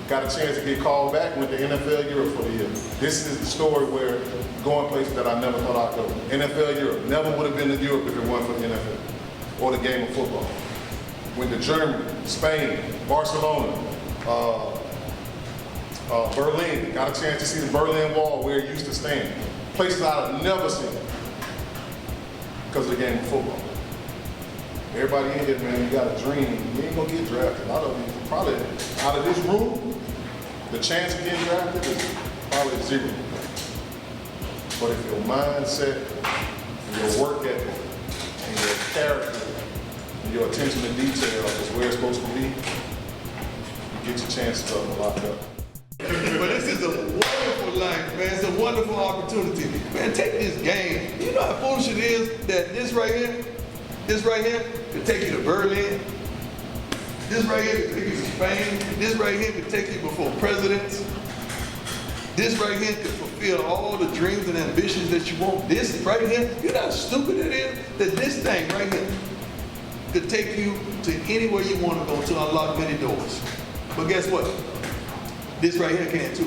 got a chance to get called back, went to NFL Europe for the year. This is the story where going places that I never thought I'd go. NFL Europe, never would have been to Europe if it weren't for the NFL or the game of football. Went to Germany, Spain, Barcelona, Berlin. Got a chance to see the Berlin Wall where it used to stand. Places I'd never seen because of the game of football. Everybody in here, man, you got a dream. You ain't gonna get drafted. A lot of you, probably out of this room, the chance of getting drafted is probably zero. But if your mindset, and your work ethic, and your character, and your attention to detail is where it's supposed to be, you get your chances up a lot better. But this is a wonderful life, man. It's a wonderful opportunity. Man, take this game. You know how foolish it is that this right here could take you to Berlin. This right here could take you to Spain. This right here could take you before presidents. This right here could fulfill all the dreams and ambitions that you want. This right here, you know how stupid it is that this thing right here could take you to anywhere you want to go to unlock many doors. But guess what? This right here can too.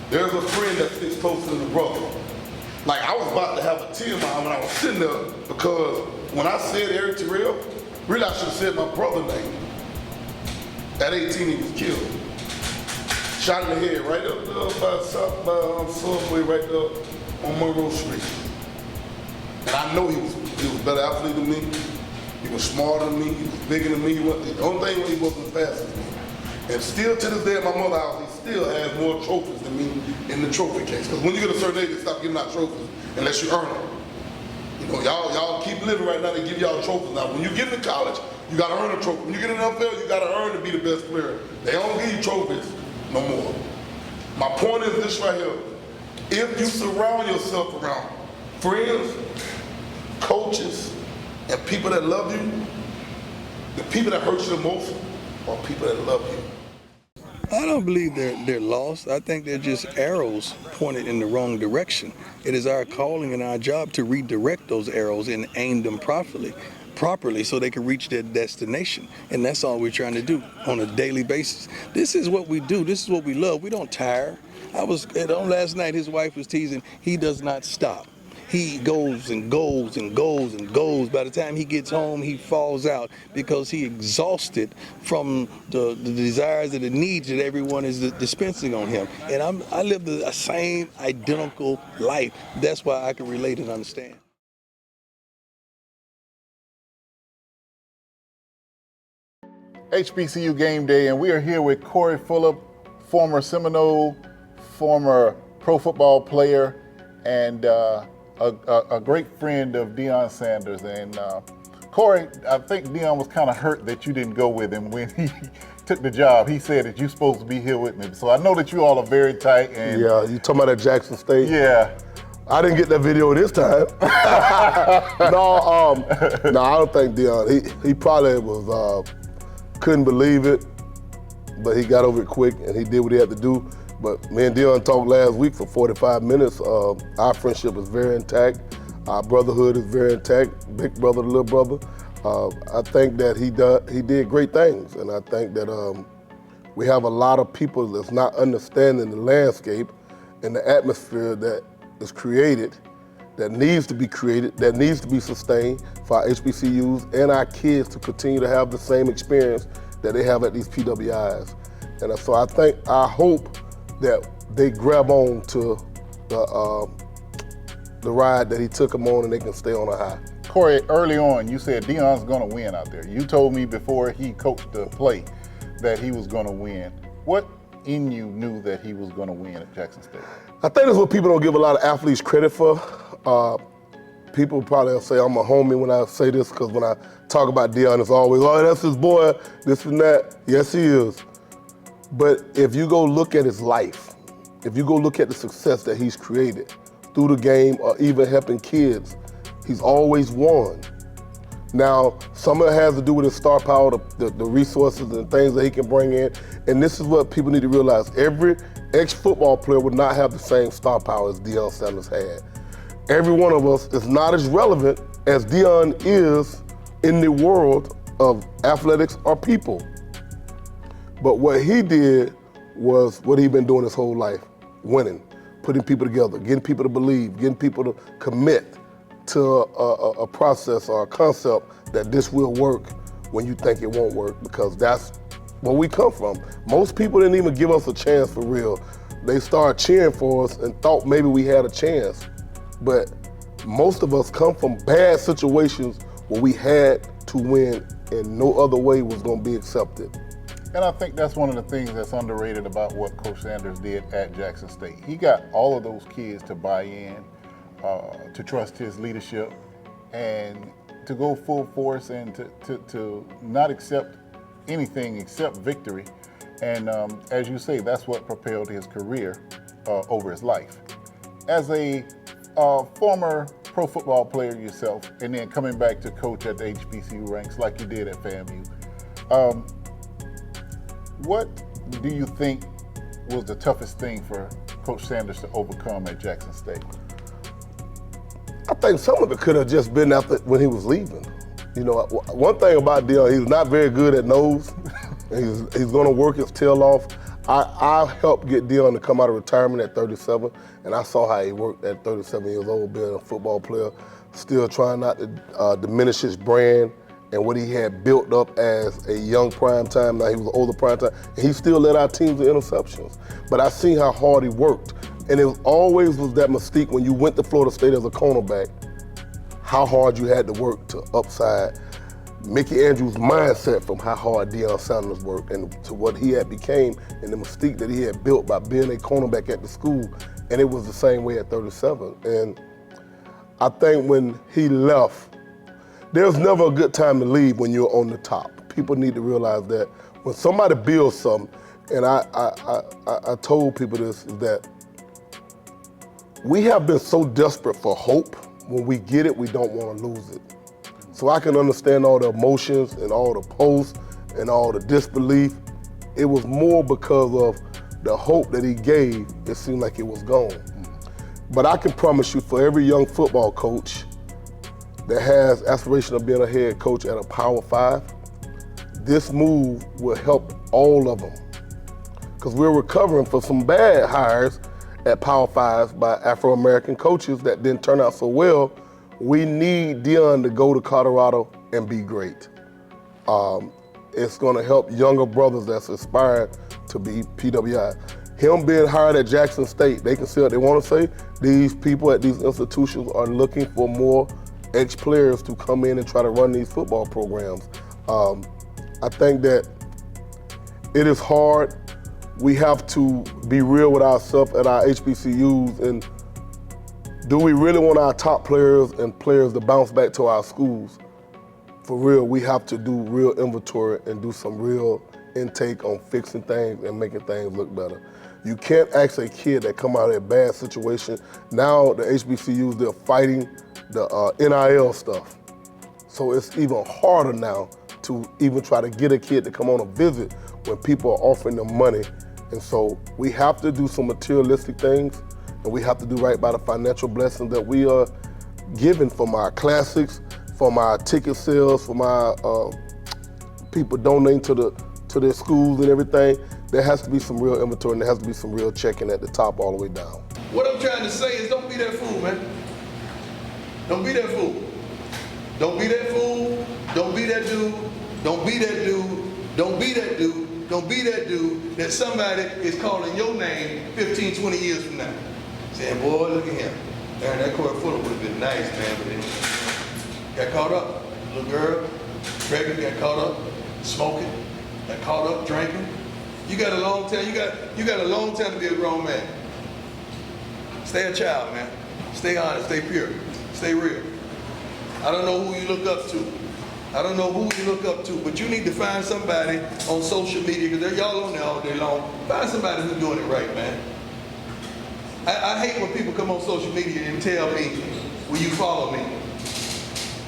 There's a friend that sits closer than a brother. Like I was about to have a tear in my eye when I was sitting there because when I said Eric Terrell, really I should have said my brother's name. At 18 he was killed. Shot in the head right up there by Subway right there on Monroe Street. And I know he was a better athlete than me. He was smarter than me. He was bigger than me. The only thing he wasn't fast as me. And still to this day at my mother's house, he still has more trophies than me in the trophy case. Because when you get a certain age, they stop giving out trophies unless you earn them. You know, y'all keep living right now, they give y'all trophies. Now, when you get into college, you gotta earn a trophy. When you get in the NFL, you gotta earn to be the best player. They don't give you trophies no more. My point is this right here. If you surround yourself around friends, coaches, and people that love you, the people that hurt you the most are people that love you. I don't believe they're lost. I think they're just arrows pointed in the wrong direction. It is our calling and our job to redirect those arrows and aim them properly so they can reach their destination. And that's all we're trying to do on a daily basis. This is what we do. This is what we love. We don't tire. I was on last night, his wife was teasing, he does not stop. He goes and goes and goes and goes. By the time he gets home, he falls out because he exhausted from the desires and the needs that everyone is dispensing on him. And I live the same identical life. That's why I can relate and understand. HBCU game day, and we are here with Corey Fulop, former Seminole, former pro football player, and a great friend of Deion Sanders. And Corey, I think Deion was kind of hurt that you didn't go with him when he took the job. He said that you're supposed to be here with me. So I know that you all are very tight. And yeah, you talking about at Jackson State? Yeah. I didn't get that video this time. No, I don't think Deion. He probably was couldn't believe it, but he got over it quick and he did what he had to do. But me and Deion talked last week for 45 minutes. Our friendship is very intact. Our brotherhood is very intact. Big brother to little brother. I think that he did great things, and I think that we have a lot of people that's not understanding the landscape and the atmosphere that is created, that needs to be created, that needs to be sustained for our HBCUs and our kids to continue to have the same experience that they have at these PWIs. And so I hope that they grab on to the ride that he took them on and they can stay on a high. Corey, early on, you said Deion's gonna win out there. You told me before he coached the play that he was gonna win. What in you knew that he was gonna win at Jackson State? I think that's what people don't give a lot of athletes credit for. People probably say I'm a homie when I say this, because when I talk about Deion, it's always, oh, that's his boy, this and that. Yes, he is. But if you go look at his life, if you go look at the success that he's created through the game or even helping kids, he's always won. Now, some of it has to do with his star power, the resources and things that he can bring in. And this is what people need to realize. Every ex-football player would not have the same star power as Deion Sanders had. Every one of us is not as relevant as Deion is in the world of athletics or people. But what he did was what he'd been doing his whole life, winning, putting people together, getting people to believe, getting people to commit to a process or a concept that this will work when you think it won't work, because that's where we come from. Most people didn't even give us a chance for real. They started cheering for us and thought maybe we had a chance. But most of us come from bad situations where we had to win and no other way was going to be accepted. And I think that's one of the things that's underrated about what Coach Sanders did at Jackson State. He got all of those kids to buy in, to trust his leadership, and to go full force and to not accept anything except victory. And as you say, that's what propelled his career over his life. As a former pro football player yourself, and then coming back to coach at the HBCU ranks like you did at FAMU, what do you think was the toughest thing for Coach Sanders to overcome at Jackson State? I think some of it could have just been after when he was leaving. You know, one thing about Deion, he's not very good at nose. He's going to work his tail off. I helped get Deion to come out of retirement at 37, and I saw how he worked at 37 years old, being a football player, still trying not to diminish his brand and what he had built up as a young prime time. Now he was older prime time, and he still led our teams to interceptions. But I seen how hard he worked, and it always was that mystique when you went to Florida State as a cornerback, how hard you had to work to upside Mickey Andrews' mindset from how hard Deion Sanders worked and to what he had became and the mystique that he had built by being a cornerback at the school. And it was the same way at 37. And I think when he left, there's never a good time to leave when you're on the top. People need to realize that when somebody builds something, and I told people this, is that we have been so desperate for hope. When we get it, we don't want to lose it. So I can understand all the emotions and all the posts and all the disbelief. It was more because of the hope that he gave, it seemed like it was gone. But I can promise you, for every young football coach that has aspiration of being a head coach at a Power 5, this move will help all of them. Because we're recovering from some bad hires at Power 5s by Afro-American coaches that didn't turn out so well. We need Deion to go to Colorado and be great. It's going to help younger brothers that's aspiring to be PWI. Him being hired at Jackson State, they can say what they want to say. These people at these institutions are looking for more ex-players to come in and try to run these football programs. I think that it is hard. We have to be real with ourselves at our HBCUs, and do we really want our top players and players to bounce back to our schools? For real, we have to do real inventory and do some real intake on fixing things and making things look better. You can't ask a kid that come out of a bad situation. Now the HBCUs, they're fighting the NIL stuff. So it's even harder now to even try to get a kid to come on a visit when people are offering them money. And so we have to do some materialistic things, and we have to do right by the financial blessings that we are given from our classics, from our ticket sales, from our people donating to their schools and everything. There has to be some real inventory, and there has to be some real checking at the top all the way down. What I'm trying to say is, don't be that fool, man. Don't be that fool. Don't be that fool. Don't be that dude. Don't be that dude. Don't be that dude. Don't be that dude that somebody is calling your name 15, 20 years from now. Saying, boy, look at him. Man, that Corey Fuller would have been nice, man, but then got caught up. Little girl, pregnant, got caught up, smoking, got caught up, drinking. You got a long time, you got a long time to be a grown man. Stay a child, man. Stay honest, stay pure, stay real. I don't know who you look up to. I don't know who you look up to, but you need to find somebody on social media, because y'all on there all day long. Find somebody who's doing it right, man. I hate when people come on social media and tell me, will you follow me?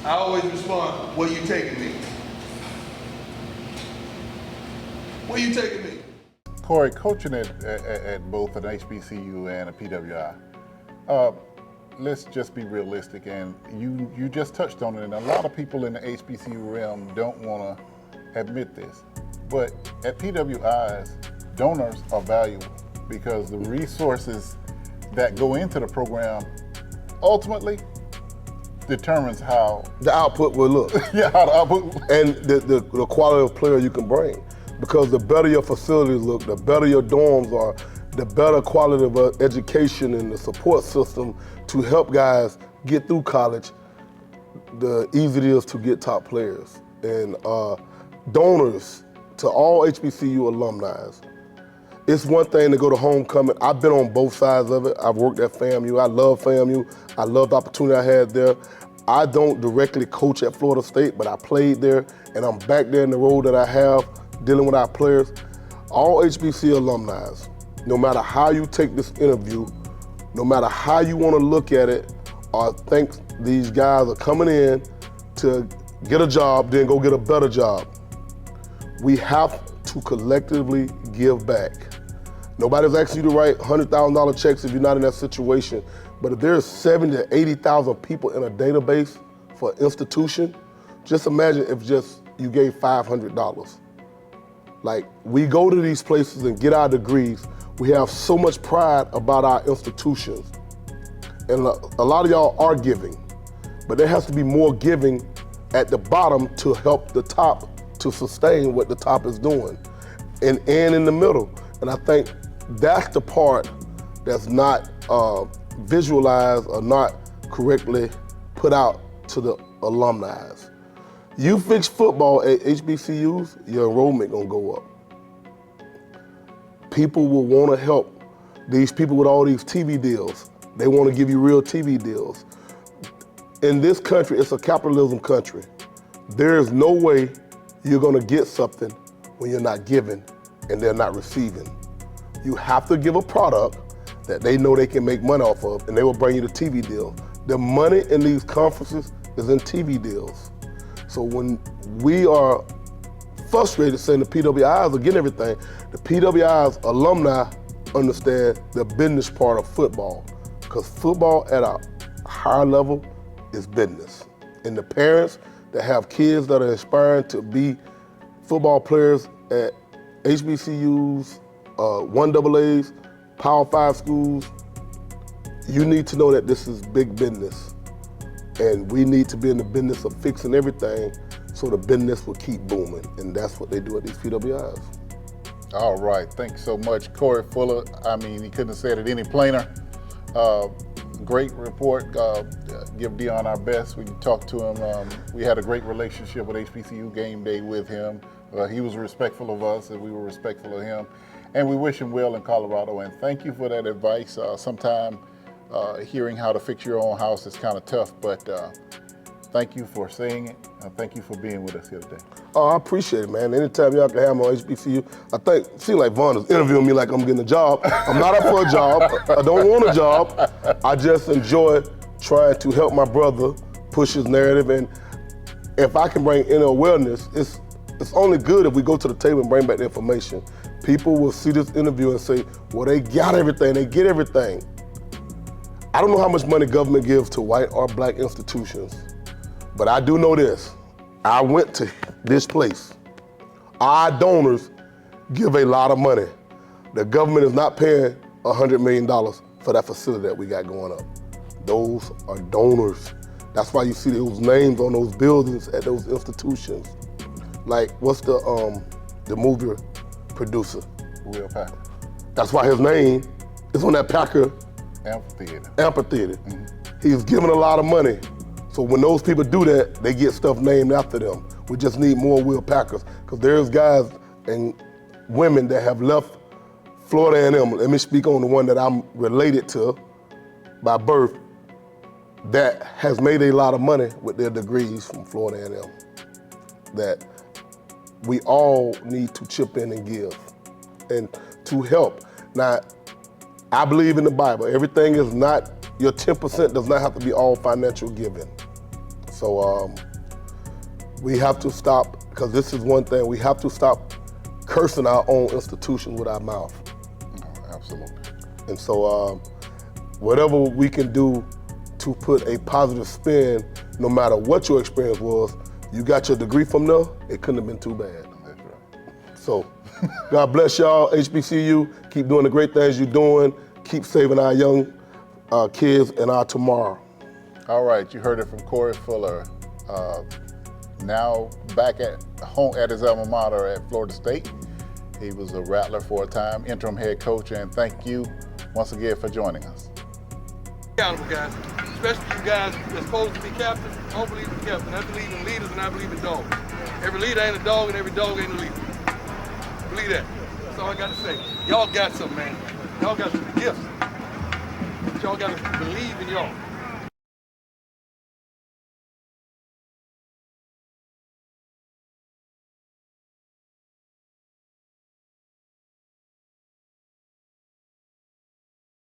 I always respond, where you taking me? Where you taking me? Corey, coaching at both an HBCU and a PWI, let's just be realistic, and you just touched on it, and a lot of people in the HBCU realm don't want to admit this, but at PWIs, donors are valuable because the resources that go into the program ultimately determines how The output will look. how the output. And the quality of player you can bring. Because the better your facilities look, the better your dorms are, the better quality of education and the support system to help guys get through college, the easier it is to get top players. And donors to all HBCU alumni. It's one thing to go to homecoming. I've been on both sides of it. I've worked at FAMU. I love FAMU. I love the opportunity I had there. I don't directly coach at Florida State, but I played there, and I'm back there in the role that I have, dealing with our players. All HBCU alumni, no matter how you take this interview, no matter how you want to look at it, or think these guys are coming in to get a job, then go get a better job. We have to collectively give back. Nobody's asking you to write $100,000 checks if you're not in that situation. But if there's 70,000 to 80,000 people in a database for an institution, just imagine if just you gave $500. Like, we go to these places and get our degrees. We have so much pride about our institutions. And a lot of y'all are giving, but there has to be more giving at the bottom to help the top to sustain what the top is doing, and in the middle. And I think that's the part that's not visualized or not correctly put out to the alumni. You fix football at HBCUs, your enrollment gonna go up. People will wanna help these people with all these TV deals. They wanna give you real TV deals. In this country, it's a capitalism country. There is no way you're gonna get something when you're not giving and they're not receiving. You have to give a product that they know they can make money off of, and they will bring you the TV deal. The money in these conferences is in TV deals. So when we are frustrated saying the PWIs are getting everything, the PWIs alumni understand the business part of football, because football at a higher level is business. And the parents that have kids that are aspiring to be football players at HBCUs, 1AAs, Power 5 schools, you need to know that this is big business. And we need to be in the business of fixing everything so the business will keep booming. And that's what they do at these PWIs. All right, thanks so much, Corey Fuller. I mean, he couldn't have said it any plainer. Great report. Give Deion our best. We talked to him. We had a great relationship with HBCU Game Day with him. He was respectful of us, and we were respectful of him. And we wish him well in Colorado. And thank you for that advice. Sometime hearing how to fix your own house is kind of tough, but thank you for saying it. Thank you for being with us here today. Oh, I appreciate it, man. Anytime y'all can have me on HBCU, I think, it seems like Vaughn is interviewing me like I'm getting a job. I'm not up for a job. I don't want a job. I just enjoy trying to help my brother push his narrative. And if I can bring inner awareness, it's only good if we go to the table and bring back the information. People will see this interview and say, well, they got everything, they get everything. I don't know how much money government gives to white or black institutions, but I do know this. I went to this place. Our donors give a lot of money. The government is not paying $100 million for that facility that we got going up. Those are donors. That's why you see those names on those buildings at those institutions. Like, what's the movie producer? Will Packer. That's why his name is on that Packer Amphitheater. Mm-hmm. He's giving a lot of money. So when those people do that, they get stuff named after them. We just need more Will Packers, because there's guys and women that have left Florida A&M. Let me speak on the one that I'm related to by birth, that has made a lot of money with their degrees from Florida A&M. That we all need to chip in and give and to help. Now, I believe in the Bible. Everything is not, your 10% does not have to be all financial giving. So we have to stop, because this is one thing, we have to stop cursing our own institutions with our mouth. Oh, absolutely. And so whatever we can do to put a positive spin, no matter what your experience was, You got your degree from there, it couldn't have been too bad. That's right. So, God bless y'all, HBCU. Keep doing the great things you're doing. Keep saving our young kids and our tomorrow. All right, you heard it from Corey Fuller. Now back at home at his alma mater at Florida State. He was a Rattler for a time, interim head coach, and thank you once again for joining us. Accountable guys, especially you guys that's supposed to be captain. I don't believe in captain. I believe in leaders and I believe in dogs. Every leader ain't a dog and every dog ain't a leader. Believe that. That's all I got to say. Y'all got something, man. Y'all got some gifts. But y'all got to believe in y'all.